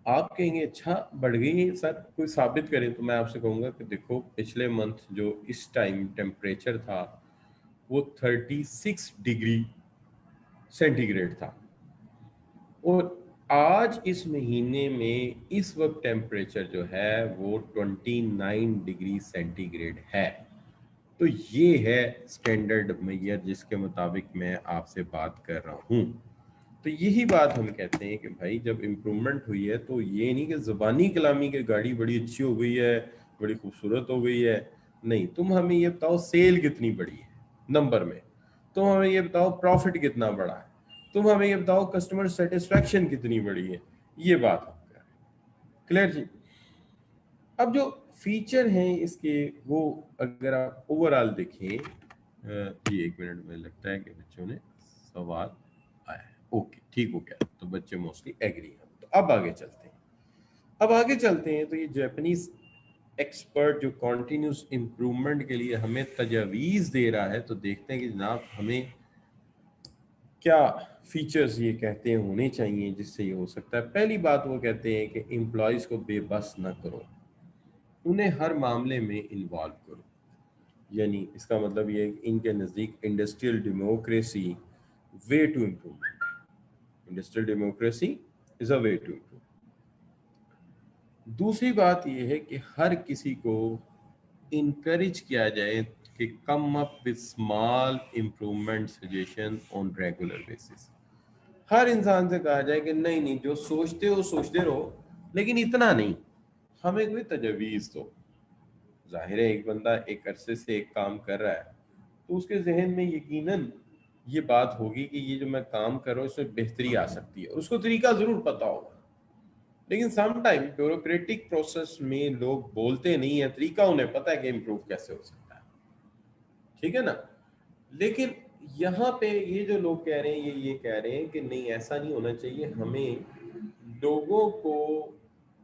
A: आप कहेंगे अच्छा बढ़ गई है सर, कोई साबित करें। तो मैं आपसे कहूँगा कि देखो पिछले मंथ जो इस टाइम टेम्परेचर था वो 36 डिग्री सेंटीग्रेड था और आज इस महीने में इस वक्त टेम्परेचर जो है वो 29 डिग्री सेंटीग्रेड है। तो ये है स्टैंडर्ड मेजर जिसके मुताबिक मैं आपसे बात कर रहा हूँ। तो यही बात हम कहते हैं कि भाई जब इम्प्रूवमेंट हुई है तो ये नहीं कि ज़बानी कलामी की गाड़ी बड़ी अच्छी हो गई है, बड़ी खूबसूरत हो गई है, नहीं। तुम हमें ये बताओ सेल कितनी बड़ी है नंबर में, तुम हमें ये बताओ प्रॉफिट कितना बड़ा है, तुम हमें ये बताओ कस्टमर सेटिस्फेक्शन कितनी बड़ी है, ये बात हम कर रहे हैं। क्लियर जी। अब जो फीचर हैं इसके वो अगर आप ओवरऑल देखें, जी एक मिनट में लगता है कि बच्चों ने सवाल आया है, ओके ठीक हो गया, तो बच्चे मोस्टली एग्री हैं। तो अब आगे चलते हैं, तो ये जापानीज एक्सपर्ट जो कॉन्टिन्यूस इम्प्रूवमेंट के लिए हमें तजावीज़ दे रहा है, तो देखते हैं कि जनाब हमें क्या फीचर्स ये कहते हैं होने चाहिए जिससे ये हो सकता है। पहली बात वो कहते हैं कि एम्प्लॉयज़ को बेबस ना करो, उन्हें हर मामले में इन्वॉल्व करो। यानी इसका मतलब ये है कि इनके नज़दीक industrial democracy way to improvement है। Industrial democracy is a way to improve. दूसरी बात यह है कि हर किसी को इनकरेज किया जाए कि come up with small improvement suggestion on regular basis. हर इंसान से कहा जाए कि नहीं नहीं जो सोचते हो सोचते रहो, लेकिन इतना नहीं, हमें कोई तजवीज़ दो। जाहिर है एक बंदा एक अरसे से एक काम कर रहा है तो उसके जहन में यकीनन ये बात होगी कि ये जो मैं काम कर रहा हूँ इसमें बेहतरी आ सकती है और उसको तरीका जरूर पता होगा। लेकिन सम टाइम ब्यूरोक्रेटिक प्रोसेस में लोग बोलते नहीं है, तरीका उन्हें पता है कि इम्प्रूव कैसे हो सकता है, ठीक है ना। लेकिन यहाँ पे ये जो लोग कह रहे हैं ये कह रहे हैं कि नहीं ऐसा नहीं होना चाहिए, हमें लोगों को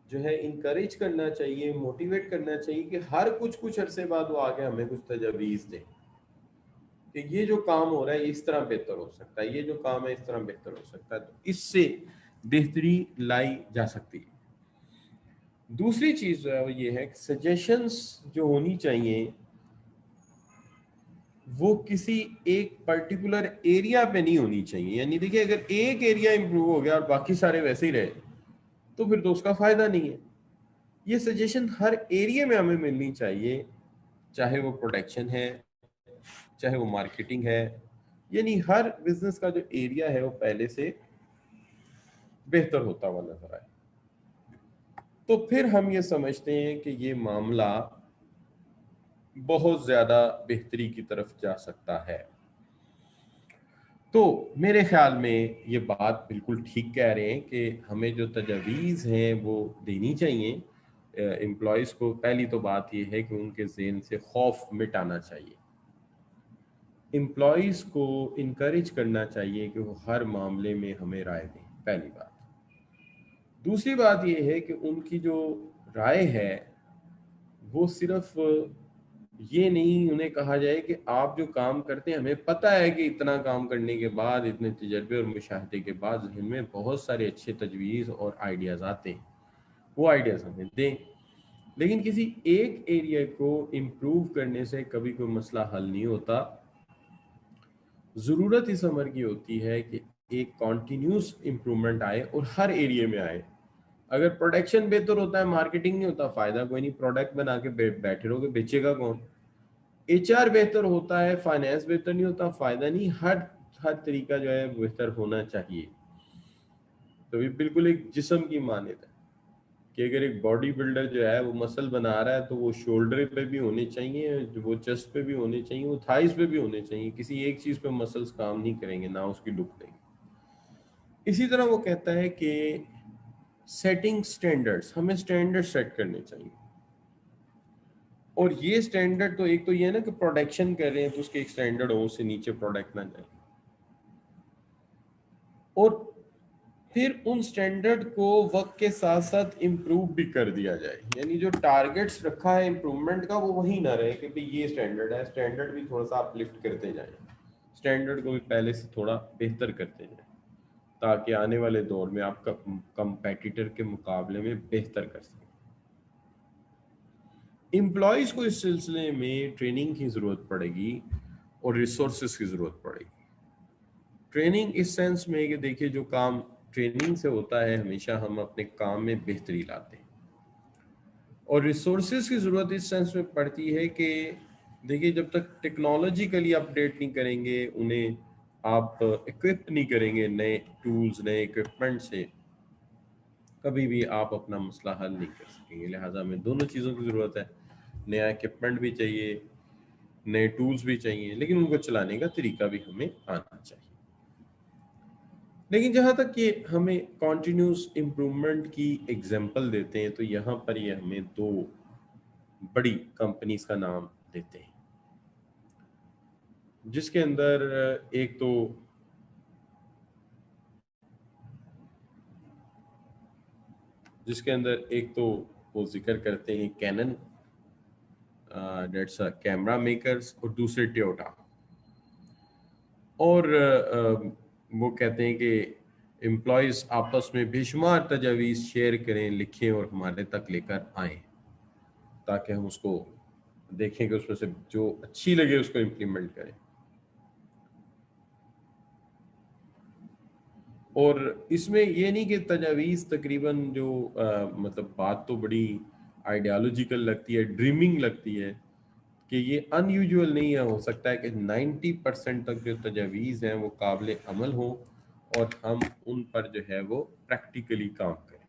A: जो है इनकरेज करना चाहिए, मोटिवेट करना चाहिए कि हर कुछ कुछ अरसे बाद वो आगे हमें कुछ तजवीज़ दें कि ये जो काम हो रहा है ये इस तरह बेहतर हो सकता है, ये जो काम है इस तरह बेहतर हो सकता है, तो इससे बेहतरी लाई जा सकती है। दूसरी चीज़ जो है वो ये है कि सजेशंस जो होनी चाहिए वो किसी एक पर्टिकुलर एरिया पे नहीं होनी चाहिए। यानी देखिए अगर एक एरिया इंप्रूव हो गया और बाकी सारे वैसे ही रहे तो फिर तो उसका फायदा नहीं है। ये सजेशन हर एरिया में हमें मिलनी चाहिए, चाहे वो प्रोडक्शन है, चाहे वो मार्केटिंग है, यानी हर बिजनेस का जो एरिया है वो पहले से बेहतर होता हुआ नजर आए तो फिर हम ये समझते हैं कि ये मामला बहुत ज्यादा बेहतरी की तरफ जा सकता है। तो मेरे ख्याल में ये बात बिल्कुल ठीक कह रहे हैं कि हमें जो तजवीज़ हैं वो देनी चाहिए एम्प्लॉयज़ को। पहली तो बात ये है कि उनके ज़हन से खौफ मिटाना चाहिए, एम्प्लॉयज़ को इनकरेज करना चाहिए कि वो हर मामले में हमें राय दें, पहली बात। दूसरी बात ये है कि उनकी जो राय है वो सिर्फ ये नहीं उन्हें कहा जाए कि आप जो काम करते हैं, हमें पता है कि इतना काम करने के बाद, इतने तजर्बे और मुशाहदे के बाद जहन में बहुत सारे अच्छे तजवीज़ और आइडियाज़ आते हैं, वो आइडियाज़ हमें दें। लेकिन किसी एक एरिया को इम्प्रूव करने से कभी कोई मसला हल नहीं होता। ज़रूरत इस अमर की होती है कि एक कॉन्टीन्यूस इम्प्रूवमेंट आए और हर एरिया में आए। अगर प्रोडक्शन बेहतर होता है, मार्केटिंग नहीं होता, फायदा कोई नहीं। प्रोडक्ट बना के बैठे रहोगे, बेचेगा कौन? एचआर बेहतर होता है, फाइनेंस बेहतर नहीं होता, फायदा नहीं। हर हर तरीका जो है बेहतर होना चाहिए। तो ये बिल्कुल एक जिस्म की मानियत है कि अगर एक बॉडी बिल्डर जो है वो मसल बना रहा है तो वो शोल्डर पे भी होने चाहिए, वो चेस्ट पे भी होने चाहिए, वो थाइस पे भी होने चाहिए। किसी एक चीज पे मसल्स काम नहीं करेंगे ना उसकी लुक देंगे। इसी तरह वो कहता है कि सेटिंग स्टैंडर्ड्स, हमें स्टैंडर्ड सेट करने चाहिए। और ये स्टैंडर्ड तो एक तो ये है ना कि प्रोडक्शन कर रहे हैं तो उसके एक स्टैंडर्ड हो, उससे नीचे प्रोडक्ट ना जाए। और फिर उन स्टैंडर्ड को वक्त के साथ साथ इम्प्रूव भी कर दिया जाए, यानी जो टारगेट्स रखा है इम्प्रूवमेंट का वो वही ना रहे कि भाई ये स्टैंडर्ड है, स्टैंडर्ड भी थोड़ा सा अपलिफ्ट करते जाएं, स्टैंडर्ड को भी पहले से थोड़ा बेहतर करते जाएं, ताकि आने वाले दौर में आप कंपेटिटर के मुकाबले में बेहतर कर सकें। एम्प्लॉयज़ को इस सिलसिले में ट्रेनिंग की ज़रूरत पड़ेगी और रिसोर्सेज की ज़रूरत पड़ेगी। ट्रेनिंग इस सेंस में कि देखिए, जो काम ट्रेनिंग से होता है हमेशा हम अपने काम में बेहतरी लाते हैं। और रिसोर्सेज की ज़रूरत इस सेंस में पड़ती है कि देखिए, जब तक टेक्नोलॉजिकली अपडेट नहीं करेंगे, उन्हें आप इक्विप नहीं करेंगे नए टूल्स, नए इक्विपमेंट से, कभी भी आप अपना मसला हल नहीं कर सकेंगे। लिहाजा हमें दोनों चीज़ों की ज़रूरत है। नया इक्विपमेंट भी चाहिए, नए टूल्स भी चाहिए, लेकिन उनको चलाने का तरीका भी हमें आना चाहिए। लेकिन जहाँ तक ये हमें कॉन्टिन्यूस इम्प्रूवमेंट की एग्जांपल देते हैं, तो यहाँ पर ये हमें दो बड़ी कंपनीज का नाम देते हैं, जिसके अंदर एक तो वो जिक्र करते हैं कैनन, डेट्स कैमरा मेकर्स, और दूसरे टोयोटा। और वो कहते हैं कि एम्प्लॉयज़ आपस में बेशुमार तजावीज़ शेयर करें, लिखें और हमारे तक लेकर आएँ, ताकि हम उसको देखें कि उसमें से जो अच्छी लगे उसको इम्प्लीमेंट करें। और इसमें ये नहीं कि तजावीज़ तकरीबन जो मतलब बात तो बड़ी आइडियालॉजिकल लगती है, ड्रीमिंग लगती है, कि ये अनयूजुअल नहीं है। हो सकता है कि 90% तक जो तजावीज़ हैं वो काबिल अमल हो और हम उन पर जो है वो प्रैक्टिकली काम करें।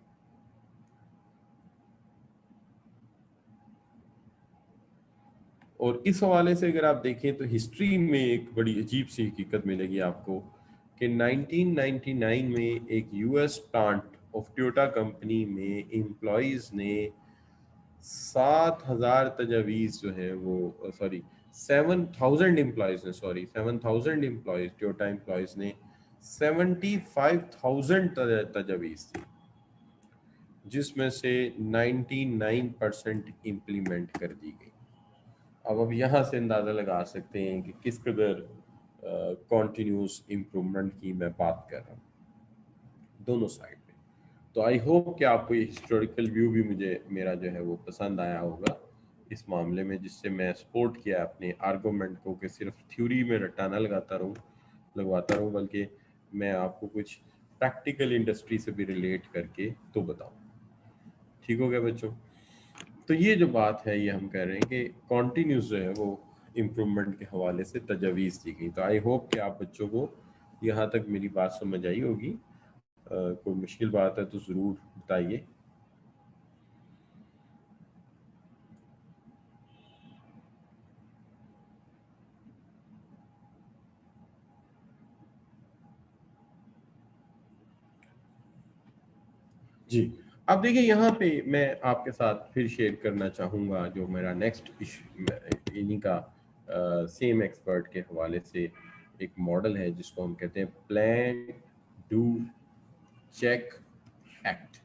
A: और इस हवाले से अगर आप देखें तो हिस्ट्री में एक बड़ी अजीब सी हकीकत मिलेगी आपको कि 1999 में एक US plant of Toyota company में एम्प्लॉयज़ ने 7,000 तजावीज़ जो है वो, सॉरी 7,000 एम्प्लॉयज़ ने, सॉरी 7,000 एम्प्लॉयज़, टोयोटा एम्प्लॉयज़ ने 75,000 तजावीज़ थी, जिसमें से 99% इम्प्लीमेंट कर दी गई। अब यहाँ से अंदाज़ा लगा सकते हैं कि किस कदर कॉन्टीन्यूस इम्प्रूवमेंट की मैं बात कर रहा हूँ दोनों साइड में। तो आई होप कि आपको ये हिस्टोरिकल व्यू भी मेरा जो है वो पसंद आया होगा इस मामले में, जिससे मैं सपोर्ट किया अपने आर्गूमेंट को कि सिर्फ थ्योरी में रट्टा ना लगवाता रहूँ, बल्कि मैं आपको कुछ प्रैक्टिकल इंडस्ट्री से भी रिलेट करके तो बताऊँ। ठीक हो गया बच्चों? तो ये जो बात है ये हम कह रहे हैं कि कॉन्टीन्यूस जो है वो इम्प्रूवमेंट के हवाले से तजावीज़ दी गई। तो आई होप कि आप बच्चों को यहाँ तक मेरी बात समझ आई होगी। कोई मुश्किल बात है तो ज़रूर बताइए। जी, अब देखिए, यहाँ पे मैं आपके साथ फिर शेयर करना चाहूँगा जो मेरा नेक्स्ट इन्हीं का सेम एक्सपर्ट के हवाले से एक मॉडल है जिसको हम कहते हैं plan, do, check, act,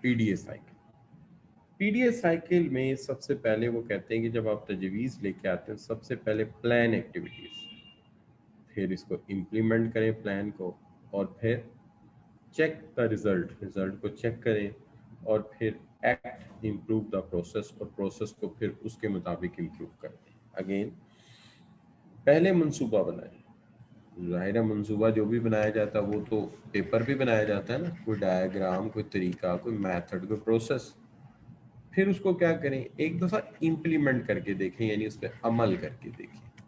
A: PDA cycle. PDS cycle में सबसे पहले वो कहते हैं कि जब आप तजवीज़ लेके आते हैं सबसे पहले प्लान एक्टिविटीज़, फिर इसको इम्प्लीमेंट करें प्लान को, और फिर चेक द रिजल्ट, रिजल्ट को चेक करें, और फिर एक्ट इम्प्रूव द प्रोसेस, और प्रोसेस को फिर उसके मुताबिक इम्प्रूव करें। अगेन, पहले मंसूबा बनाएं। ज़ाहिर है मंसूबा जो भी बनाया जाता है वो तो पेपर पे बनाया जाता है ना, कोई डायग्राम, कोई तरीका, कोई मेथड, कोई प्रोसेस। फिर उसको क्या करें, एक दफ़ा इम्प्लीमेंट करके देखें, यानी उस पर अमल करके देखें,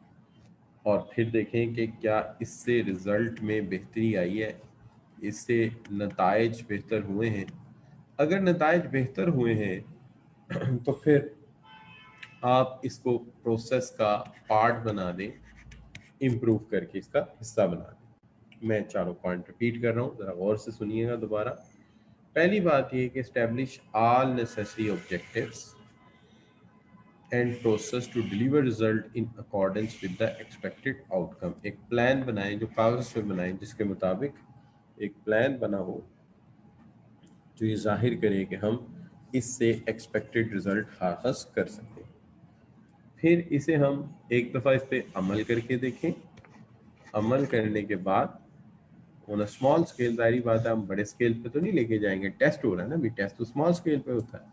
A: और फिर देखें कि क्या इससे रिज़ल्ट में बेहतरी आई है, इससे नताइज बेहतर हुए हैं। अगर नताइज बेहतर हुए हैं तो फिर आप इसको प्रोसेस का पार्ट बना दें, इम्प्रूव करके इसका हिस्सा बना दें। मैं चारों पॉइंट रिपीट कर रहा हूँ, ज़रा गौर से सुनिएगा दोबारा। पहली बात ये कि establish all necessary objectives and process to deliver result in accordance with the expected outcome. एक प्लान बनाएं, जो कागज़ पे बनाएं, जिसके मुताबिक एक प्लान बना हो जो ये जाहिर करे कि हम इससे एक्सपेक्टेड रिजल्ट हासिल कर सकते हैं। फिर इसे हम एक दफ़ा इस पर अमल करके देखें। अमल करने के बाद ऑन अ स्मॉल स्केल, जाहिर बात है हम बड़े स्केल पे तो नहीं लेके जाएंगे, टेस्ट हो रहा है ना, भी टेस्ट तो स्मॉल स्केल पे होता है,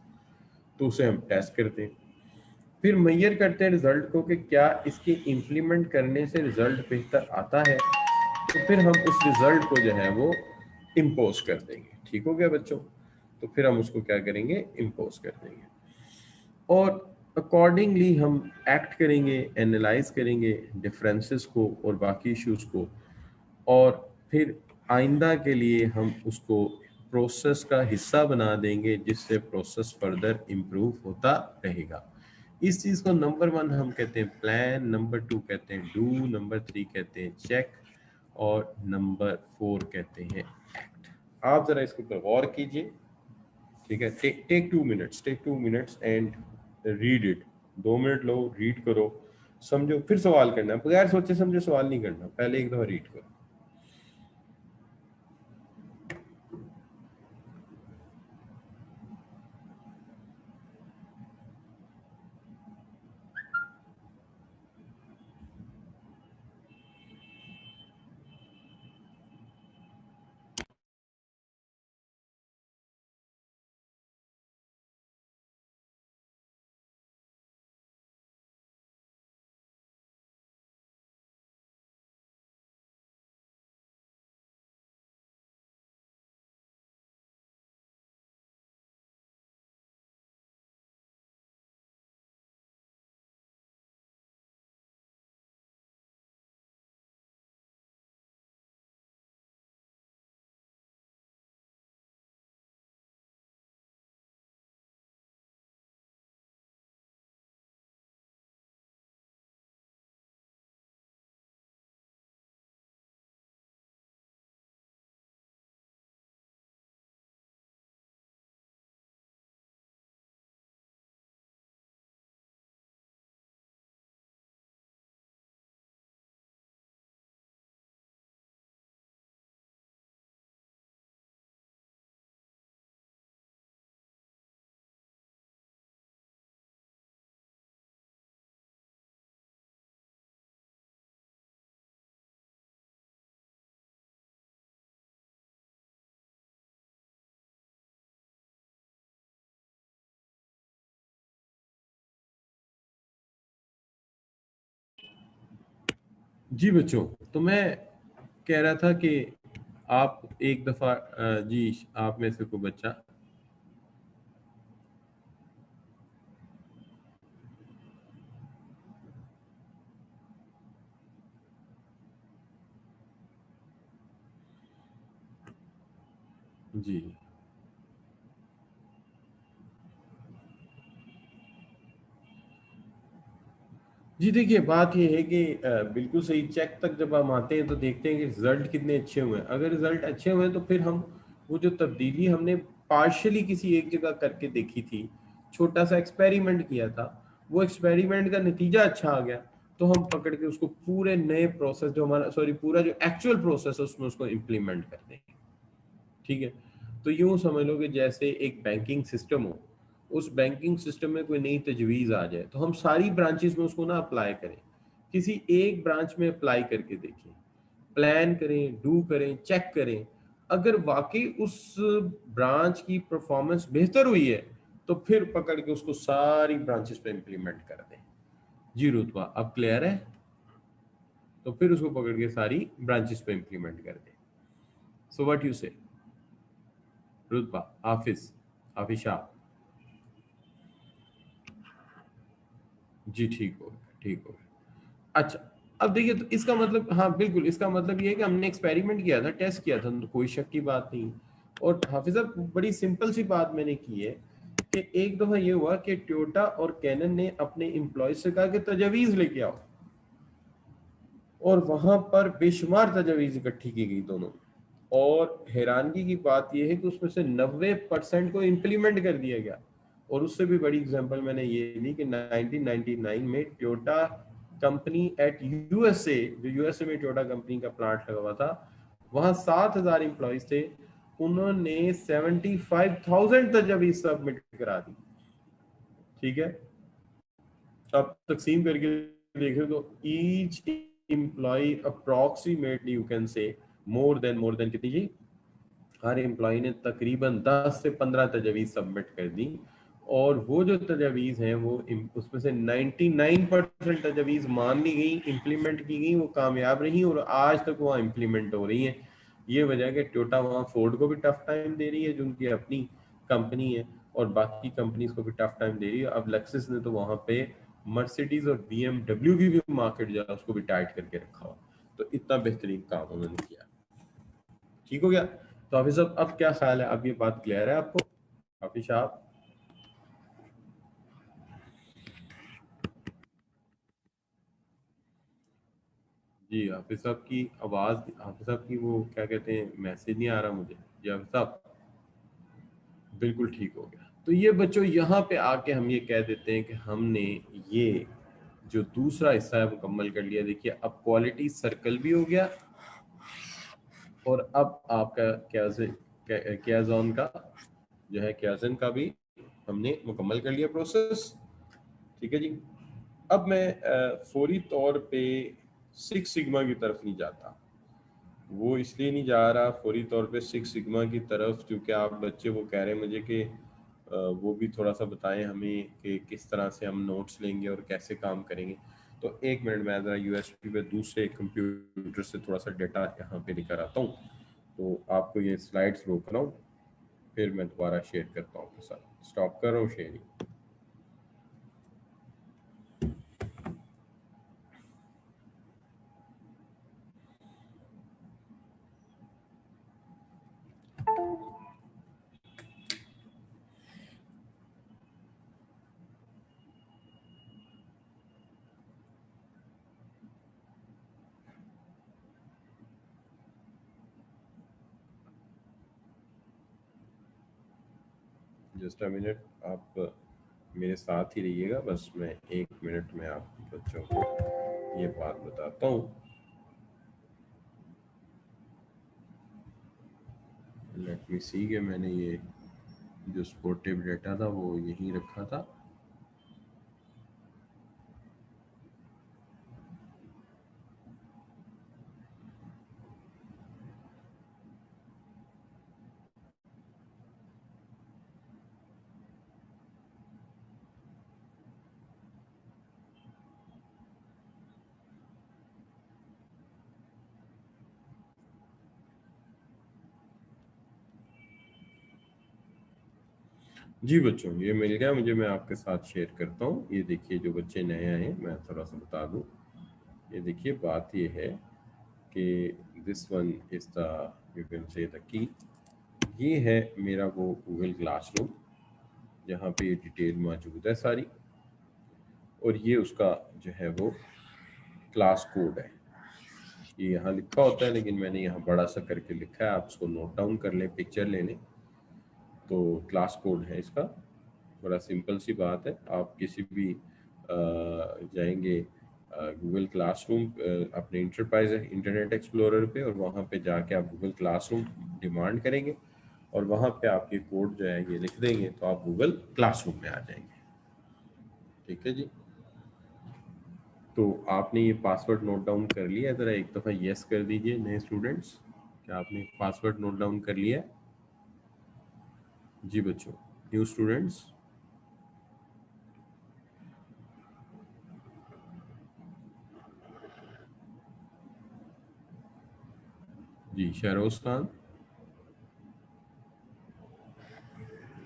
A: तो उसे हम टेस्ट करते हैं। फिर मेजर करते हैं रिजल्ट को कि क्या इसके इम्प्लीमेंट करने से रिजल्ट बेहतर आता है, तो फिर हम उस रिजल्ट को जो है वो इम्पोज कर देंगे। ठीक हो गया बच्चों? तो फिर हम उसको क्या करेंगे, इम्पोज कर देंगे, और अकॉर्डिंगली हम एक्ट करेंगे, एनालाइज करेंगे डिफरेंसेस को और बाकी इश्यूज को, और फिर आइंदा के लिए हम उसको प्रोसेस का हिस्सा बना देंगे, जिससे प्रोसेस फर्दर इम्प्रूव होता रहेगा। इस चीज़ को नंबर 1 हम कहते हैं प्लान, नंबर 2 कहते हैं डू, नंबर 3 कहते हैं चेक, और नंबर 4 कहते हैं एक्ट। आप ज़रा इसके ऊपर गौर कीजिए, ठीक है? Take 2 minutes, take 2 minutes and read it. 2 minute लो, रीड करो, समझो, फिर सवाल करना है। बगैर सोचे समझे सवाल नहीं करना, पहले एक दफ़ा रीड करो। जी बच्चों, तो मैं कह रहा था कि आप एक दफ़ा जी, आप में से कोई बच्चा, जी जी, देखिए बात ये है कि बिल्कुल सही, चेक तक जब हम आते हैं तो देखते हैं कि रिजल्ट कितने अच्छे हुए हैं। अगर रिजल्ट अच्छे हुए हैं तो फिर हम वो जो तब्दीली हमने पार्शली किसी एक जगह करके देखी थी, छोटा सा एक्सपेरिमेंट किया था, वो एक्सपेरिमेंट का नतीजा अच्छा आ गया, तो हम पकड़ के उसको पूरे नए प्रोसेस, जो हमारा सॉरी पूरा जो एक्चुअल प्रोसेस है उसमें उसको इम्प्लीमेंट कर देंगे। ठीक है? तो यूं समझ लो कि जैसे एक बैंकिंग सिस्टम हो, उस बैंकिंग सिस्टम में कोई नई तजवीज़ आ जाए तो हम सारी ब्रांचेस में उसको ना अप्लाई करें, किसी एक ब्रांच में अप्लाई करके देखें, प्लान करें, डू करें, चेक करें। अगर वाकई उस ब्रांच की परफॉर्मेंस बेहतर हुई है तो फिर पकड़ के उसको सारी ब्रांचेस पे इम्प्लीमेंट कर दें। जी रुतबा, अब क्लियर है? तो फिर उसको पकड़ के सारी ब्रांचेस पे इम्प्लीमेंट कर दें। सो व्हाट यू से रुतबा? हाफिज, हाफिशा? जी ठीक हो गया, ठीक हो गया। अच्छा, अब देखिए, तो इसका मतलब, हाँ बिल्कुल, इसका मतलब ये है कि हमने एक्सपेरिमेंट किया था, टेस्ट किया था, तो कोई शक की बात नहीं। और हाफिज साहब, बड़ी सिंपल सी बात मैंने की है कि एक दफा ये हुआ कि टोयोटा और कैनन ने अपने एम्प्लॉय से कहा कि तजावीज लेके आओ, और वहां पर बेशुमार तजावीज इकट्ठी की गई दोनों। और हैरानगी की बात यह है कि उसमें से 90% को इम्प्लीमेंट कर दिया गया। और उससे भी बड़ी एग्जांपल मैंने ये ली कि 1999 में टोयोटा कंपनी एट यूएसए, जो यूएसए में टोयोटा कंपनी का प्लांट लगा हुआ था, वहां 7,000 एम्प्लॉयज थे, उन्होंने 75,000 तजावीज सबमिट करा दी। ठीक है, अब तकसीम करके देखें तो each employ approximately you can say more than कितनी जी, हर एम्प्लॉय ने तकरीबन 10 से 15 तजावीज सबमिट कर दी। और वो जो तजावीज हैं वो उसमें से 99% तजावीज मान ली गई, इम्प्लीमेंट की गई, वो कामयाब रही और आज तक वहाँ इम्प्लीमेंट हो रही हैं। ये वजह है कि टोयोटा वहाँ फोर्ड को भी टफ टाइम दे रही है जो उनकी अपनी कंपनी है, और बाकी कंपनीज को भी टफ टाइम दे रही है। अब लेक्सिस ने तो वहाँ पे मर्सिडीज और BMW की भी मार्केट जो है उसको भी टाइट करके रखा हुआ। तो इतना बेहतरीन काम उन्होंने किया। ठीक हो गया? तो हाफिज साहब, अब क्या ख्याल है, अब ये बात क्लियर है आपको? हाफिज साहब? जी हाफिज साहब की आवाज, हाफिज साहब की वो क्या कहते हैं, मैसेज नहीं आ रहा मुझे। जी हाफिज साहब? बिल्कुल ठीक हो गया। तो ये बच्चों, यहाँ पे आके हम ये कह देते हैं कि हमने ये जो दूसरा हिस्सा है मुकम्मल कर लिया। देखिए, अब क्वालिटी सर्कल भी हो गया, और अब आपका क्या जोन का जो है, क्याजन का भी हमने मुकम्मल कर लिया प्रोसेस। ठीक है जी। अब मैं फौरी तौर पे सिक्स सिग्मा की तरफ नहीं जाता। वो इसलिए नहीं जा रहा फौरी तौर पे सिक्स सिग्मा की तरफ क्योंकि आप बच्चे वो कह रहे हैं मुझे कि वो भी थोड़ा सा बताएं हमें कि किस तरह से हम नोट्स लेंगे और कैसे काम करेंगे। तो एक मिनट, मैं ज़रा यूएसबी पे दूसरे कंप्यूटर से थोड़ा सा डेटा यहाँ पे लेकर आता हूँ। तो आपको ये स्लाइड्स रोक रहा हूँ, फिर मैं दोबारा शेयर करता हूँ आपके साथ। स्टॉप कर रहा हूँ शेयरिंग। जस्ट अ मिनट, आप मेरे साथ ही रहिएगा, बस मैं एक मिनट में आप बच्चों को ये बात बताता हूँ। लेट मी सी कि मैंने ये जो स्पोर्टिव डेटा था वो यहीं रखा था। जी बच्चों, ये मिल गया मुझे, मैं आपके साथ शेयर करता हूँ। ये देखिए, जो बच्चे नए आए हैं मैं थोड़ा सा बता दूँ। ये देखिए, बात ये है कि this one is the, you can say the key. ये है मेरा वो गूगल क्लासरूम जहाँ पे ये डिटेल मौजूद है सारी, और ये उसका जो है वो क्लास कोड है। ये यहाँ लिखा होता है लेकिन मैंने यहाँ बड़ा सा करके लिखा है, आप इसको नोट डाउन कर लें, पिक्चर ले लें। तो क्लास कोड है इसका, बड़ा सिंपल सी बात है। आप किसी भी जाएंगे गूगल क्लासरूम अपने इंटरप्राइज इंटरनेट एक्सप्लोरर पे, और वहाँ पे जाके आप गूगल क्लासरूम डिमांड करेंगे और वहाँ पे आप ये कोड जो है ये लिख देंगे तो आप गूगल क्लासरूम में आ जाएंगे। ठीक है जी। तो आपने ये पासवर्ड नोट डाउन कर लिया? ज़रा एक दफ़ा यस कर दीजिए नए स्टूडेंट्स, क्या आपने पासवर्ड नोट डाउन कर लिया? जी बच्चों, न्यू स्टूडेंट्स। जी शहरोज खान,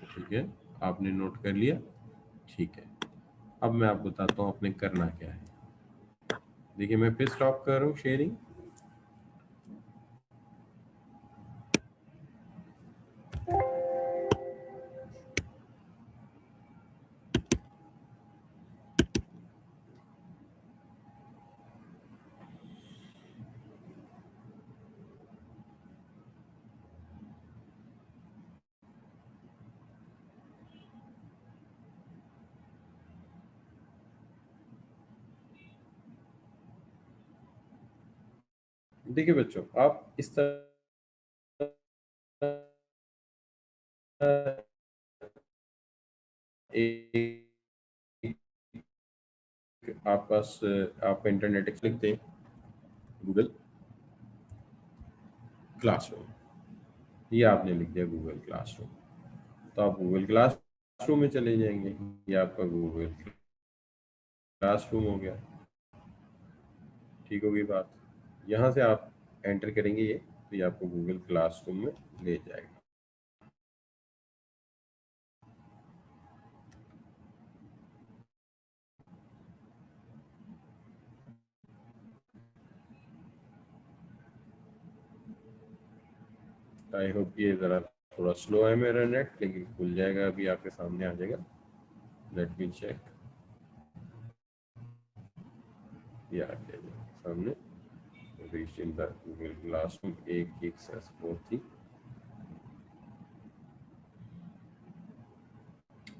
A: ठीक है, आपने नोट कर लिया। ठीक है, अब मैं आपको बताता हूँ आपने करना क्या है। देखिए मैं फिर स्टॉप कर रहा हूँ शेयरिंग। देखिए बच्चों, आप इस तरह एक आप पास आप इंटरनेट लिखते हैं गूगल क्लासरूम, ये आपने लिख दिया गूगल क्लासरूम, तो आप गूगल क्लासरूम में चले जाएंगे। ये आपका गूगल क्लासरूम हो गया। ठीक होगी बात। यहाँ से आप एंटर करेंगे ये, तो ये आपको गूगल क्लासरूम में ले जाएगा। आई होप ये ज़रा थोड़ा स्लो है मेरा नेट, लेकिन खुल जाएगा, अभी आपके सामने आ जाएगा। Let me check. ये आ गया जी सामने। Reach in the Google classroom, एक एक्सेस फोर थी,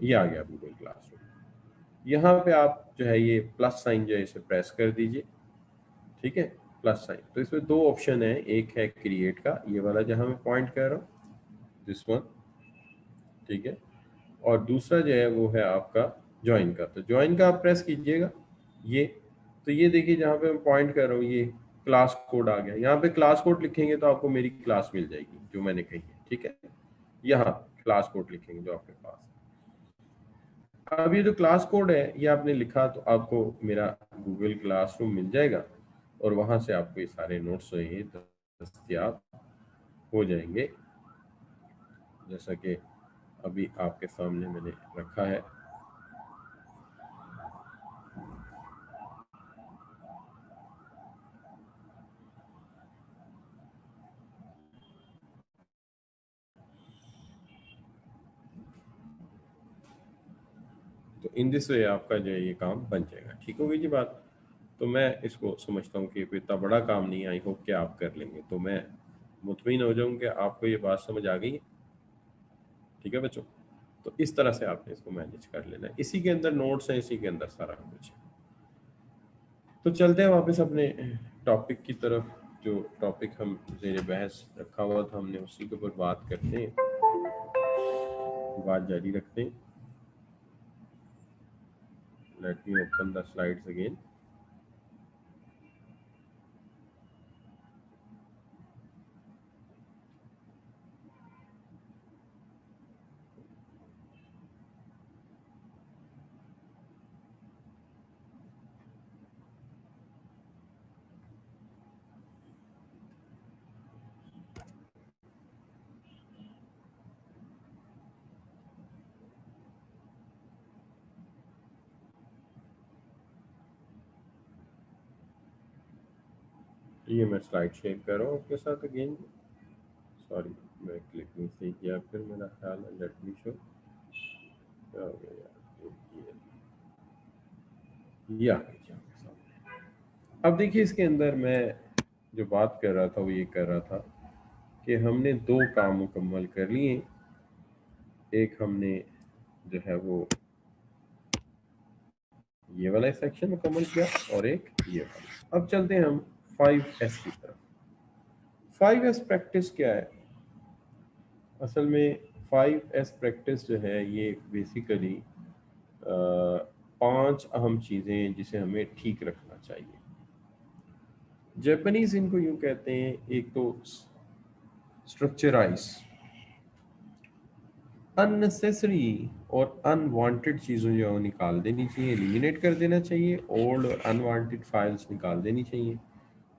A: ये आ गया गूगल क्लासरूम। यहाँ पे आप जो है ये प्लस साइन जो है इसे प्रेस कर दीजिए। ठीक है, प्लस साइन। तो इसमें दो ऑप्शन है, एक है क्रिएट का, ये वाला जहाँ मैं पॉइंट कर रहा हूँ, दिस वन। ठीक है, और दूसरा जो है वो है आपका ज्वाइन का। तो ज्वाइन का आप प्रेस कीजिएगा ये। तो ये देखिए जहाँ पे मैं पॉइंट कर रहा हूँ ये क्लास कोड आ गया। यहाँ पे क्लास कोड लिखेंगे तो आपको मेरी क्लास मिल जाएगी जो मैंने कही है। ठीक है, यहाँ क्लास कोड लिखेंगे जो आपके पास है। अब ये जो क्लास कोड है ये आपने लिखा तो आपको मेरा गूगल क्लासरूम मिल जाएगा, और वहां से आपको ये सारे नोट्स जो है दस्तियाब हो जाएंगे, जैसा कि अभी आपके सामने मैंने रखा है। तो इन दिस वे आपका जो है ये काम बन जाएगा। ठीक हो गई जी बात। तो मैं इसको समझता हूँ कि कोई इतना बड़ा काम नहीं, आई होप कि आप कर लेंगे। तो मैं मुतमईन हो जाऊँ कि आपको ये बात समझ आ गई है। ठीक है बच्चों, तो इस तरह से आपने इसको मैनेज कर लेना है। इसी के अंदर नोट्स है, इसी के अंदर सारा कुछ है। तो चलते हैं वापस अपने टॉपिक की तरफ। जो टॉपिक हम जेर बहस रखा हुआ था हमने उसी के ऊपर बात करते हैं, बात जारी रखते हैं। Let me open the slides again. ये मैं स्लाइड शेयर कर रहा हूँ आपके साथ अगेन। सॉरी, मैं क्लिक नहीं सही किया, फिर मेरा ख्याल है। Let me show. क्या हो गया यार, ये आ गई जी आपके सामने। अब देखिए इसके अंदर मैं जो बात कर रहा था वो ये कर रहा था कि हमने दो काम मुकम्मल कर लिए। एक हमने जो है वो ये वाला सेक्शन मुकम्मल किया, और एक ये वाला। अब चलते हैं हम 5S की तरफ। 5S प्रैक्टिस क्या है? असल में 5S प्रैक्टिस जो है ये बेसिकली 5 अहम चीज़ें हैं जिसे हमें ठीक रखना चाहिए। जापानीज इनको यूं कहते हैं, एक तो स्ट्रक्चराइज, अननेसेसरी और अनवांटेड चीज़ों जो है वो निकाल देनी चाहिए, एलिमिनेट कर देना चाहिए। ओल्ड और अनवांटेड फाइल्स निकाल देनी चाहिए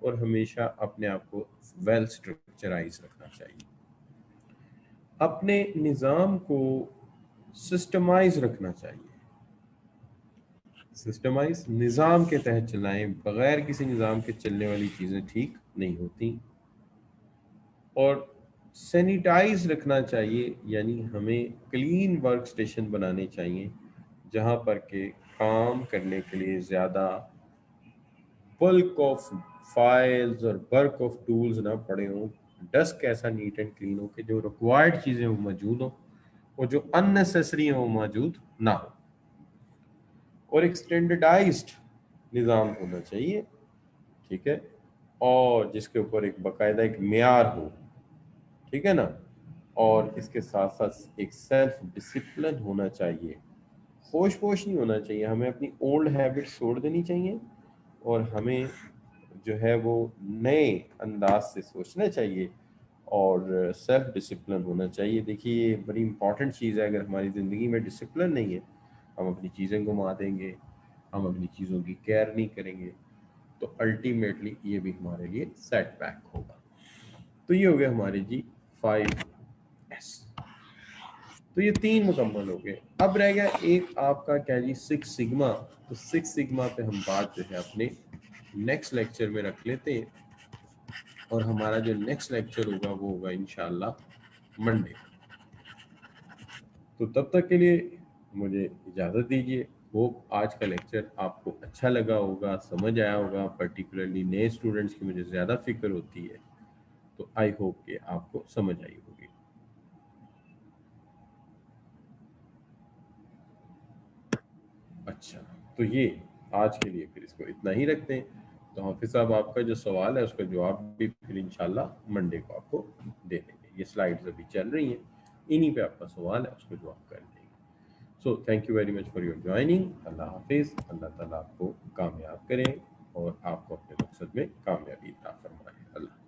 A: और हमेशा अपने आप को वेल स्ट्रक्चराइज रखना चाहिए। अपने निज़ाम को सिस्टमाइज रखना चाहिए। सिस्टमाइज निज़ाम के तहत चलाएं, बगैर किसी निज़ाम के चलने वाली चीज़ें ठीक नहीं होती। और सैनिटाइज रखना चाहिए, यानी हमें क्लीन वर्क स्टेशन बनाने चाहिए जहाँ पर के काम करने के लिए ज़्यादा बल्क ऑफ फाइल्स और बल्क ऑफ टूल्स ना पड़े हों। डेस्क ऐसा नीट एंड क्लीन हो कि जो रिक्वायर्ड चीज़ें वो मौजूद हों और जो अननेसेसरी हैं वो मौजूद ना हो। और एक स्टैंडर्डाइज्ड निज़ाम होना चाहिए, ठीक है, और जिसके ऊपर एक बाकायदा एक मेयार हो, ठीक है ना। और इसके साथ साथ एक सेल्फ डिसिप्लिन होना चाहिए। होश पोश नहीं होना चाहिए, हमें अपनी ओल्ड हैबिट्स छोड़ देनी चाहिए और हमें जो है वो नए अंदाज से सोचना चाहिए और सेल्फ डिसिप्लिन होना चाहिए। देखिए ये बड़ी इंपॉर्टेंट चीज़ है। अगर हमारी ज़िंदगी में डिसिप्लिन नहीं है, हम अपनी चीज़ें घुमा देंगे, हम अपनी चीज़ों की केयर नहीं करेंगे, तो अल्टीमेटली ये भी हमारे लिए सेटबैक होगा। तो ये हो गया हमारे जी 5S। तो ये 3 मुकम्मल हो गए। अब रह गया एक आपका क्या जी 6 सिग्मा। तो 6 सिग्मा पे हम बात जो है अपने नेक्स्ट लेक्चर में रख लेते हैं और हमारा जो नेक्स्ट लेक्चर होगा वो होगा इंशाल्लाह मंडे। तो तब तक के लिए मुझे इजाज़त दीजिए। होप आज का लेक्चर आपको अच्छा लगा होगा, समझ आया होगा। पर्टिकुलरली नए स्टूडेंट्स की मुझे ज़्यादा फिक्र होती है, तो आई होप कि आपको समझ आई होगी। अच्छा, तो ये आज के लिए फिर इसको इतना ही रखते हैं। तो हाफिज साहब आपका जो सवाल है उसका जवाब भी फिर इंशाल्लाह मंडे को आपको दे देंगे। ये स्लाइड्स अभी चल रही हैं, इन्हीं पे आपका सवाल है, उसको जवाब कर देंगे। So thank you very much for your joining. अल्लाह हाफिज। अल्लाह ताला आपको कामयाब करें और आपको अपने मकसद में कामयाबी अता फरमाए। अल्लाह।